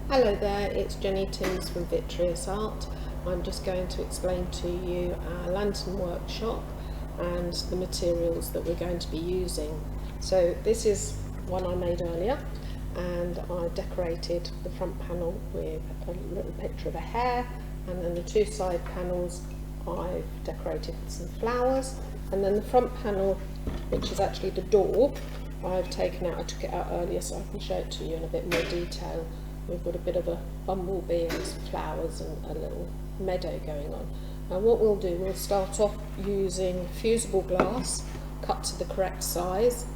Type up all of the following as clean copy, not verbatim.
Hello there, it's Jenny Timms from Vitreus Art. I'm just going to explain to you our lantern workshop and the materials that we're going to be using. So this is one I made earlier, and I decorated the front panel with a little picture of a hare, and then the two side panels I've decorated with some flowers, and then the front panel, which is actually the door, I've taken out. I took it out earlier so I can show it to you in a bit more detail. We've got a bit of a bumblebee and some flowers and a little meadow going on. And what we'll do, we'll start off using fusible glass cut to the correct size,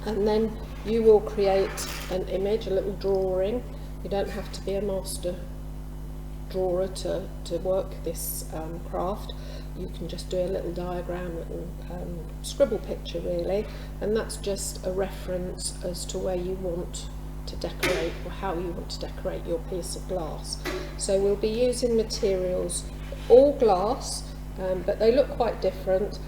and then you will create an image, a little drawing. You don't have to be a master drawer to work this craft. You can just do a little diagram, little scribble picture really, and that's just a reference as to where you want to decorate or how you want to decorate your piece of glass. So we'll be using materials all glass, but they look quite different.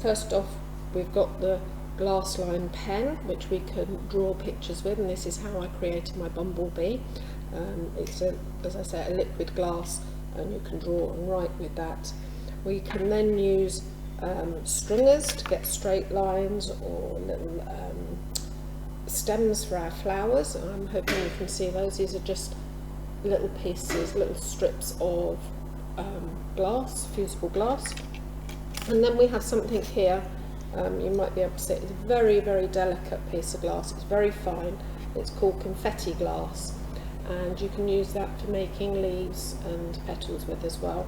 First off, we've got the glass line pen, which we can draw pictures with, and this is how I created my bumblebee. It's as I say, a liquid glass, and you can draw and write with that. We can then use stringers to get straight lines, or little stems for our flowers. I'm hoping you can see those. These are just little pieces, little strips of glass, fusible glass. And then we have something here, you might be able to see it. It's a very, very delicate piece of glass. It's very fine. It's called confetti glass, and you can use that for making leaves and petals with as well.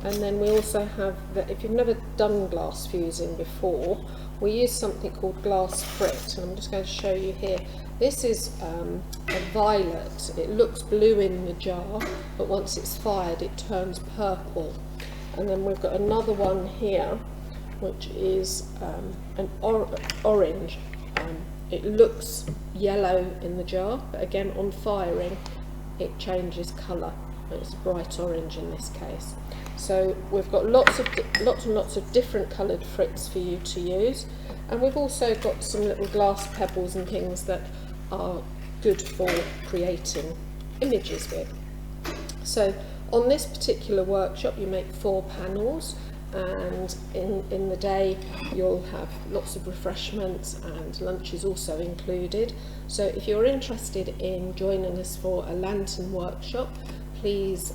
And then we also have, if you've never done glass fusing before, we use something called glass frit, and I'm just going to show you here. This is a violet. It looks blue in the jar, but once it's fired it turns purple. And then we've got another one here, which is an orange. It looks yellow in the jar, but again on firing it changes colour. It's bright orange in this case. So we've got lots and lots of different coloured frits for you to use, and we've also got some little glass pebbles and things that are good for creating images with. So on this particular workshop you make 4 panels, and in the day you'll have lots of refreshments, and lunch is also included. So if you're interested in joining us for a lantern workshop, please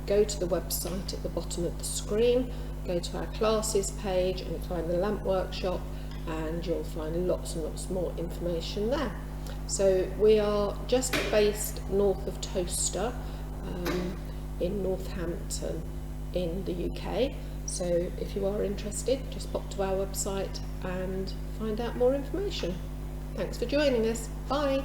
go to the website at the bottom of the screen, go to our classes page and find the lamp workshop, and you'll find lots and lots more information there. So we are just based north of Towcester, in Northampton in the UK. So if you are interested, just pop to our website and find out more information. Thanks for joining us. Bye.